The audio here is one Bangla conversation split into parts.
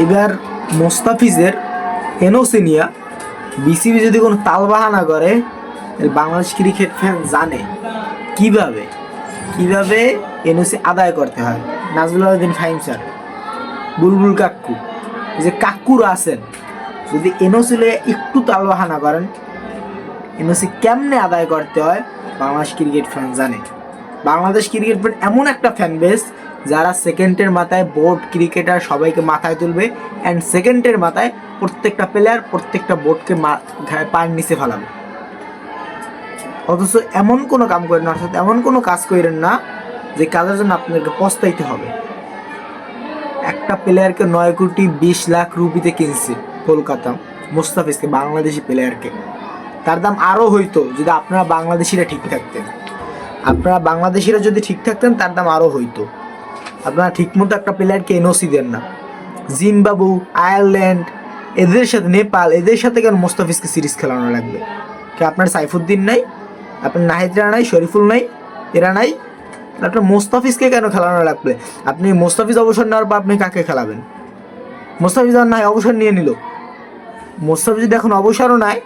এবার মোস্তাফিজের এনওসি নিয়ে বিসিবি যদি কোনো তালবাহানা করে, বাংলাদেশ ক্রিকেট ফ্যান জানে কিভাবে কিভাবে এনওসি আদায় করতে হয়। নাজমুল উদ্দিন ফাহিম স্যার, বুলবুল কাক্কু, যে কাক্কুরা আছেন, যদি এনওসি নিয়ে একটু তালবাহানা করেন, এনওসি কেমনে আদায় করতে হয় বাংলাদেশ ক্রিকেট ফ্যান জানে। বাংলাদেশ ক্রিকেট ফ্যান এমন একটা ফ্যান বেস যারা সেকেন্ডের মাথায় বোর্ড ক্রিকেটার সবাইকে মাথায় তুলবে, অ্যান্ড সেকেন্ডের মাথায় প্রত্যেকটা প্লেয়ার প্রত্যেকটা বোর্ডকে পায়ের নিচে ফেলাবে। অথচ এমন কোনো কাম করেন না, অর্থাৎ এমন কোনো কাজ করেন না যে কাজের জন্য আপনাদেরকে পস্তাইতে হবে। একটা প্লেয়ারকে 9,20,00,000 রুপিতে কিনছে কলকাতা, মোস্তাফিজকে, বাংলাদেশি প্লেয়ারকে। তার দাম আরও হইতো যদি আপনারা বাংলাদেশিরা ঠিক থাকতেন। আপনারা বাংলাদেশিরা যদি ঠিক থাকতেন তার দাম আরও হইতো। আপনারা ঠিকমতো একটা প্লেয়ারকে এনওসি দেন না। জিম্বাবু, আয়ারল্যান্ড, এদের সাথে, নেপাল, এদের সাথে কেন মোস্তাফিজকে সিরিজ খেলানো লাগবে? কে আপনার সাইফুদ্দিন নাই, আপনার নাহিদরা নাই, শরীফুল নাই, এরা নাই, আপনার মোস্তাফিজকে কেন খেলানো লাগবে? আপনি মোস্তাফিজ অবসর নেওয়ার পর আপনি কাকে খেলাবেন? মোস্তাফিজ আর নাই, অবসর নিয়ে নিল। মোস্তাফিজ যদি এখন অবসরও নাই,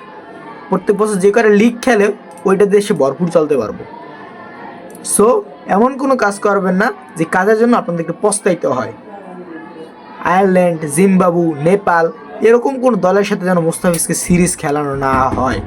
প্রত্যেক বছর যে করে লিগ খেলে ওইটা দেশে ভরপুর চলতে পারবো। সো এমন কোনো কাজ করবেন না যে কাজের জন্য আপনাদেরকে পস্তাইতে হয়। আয়ারল্যান্ড, জিম্বাবু, নেপাল, এরকম কোনো দলের সাথে যেন মোস্তাফিজকে সিরিজ খেলানো না হয়।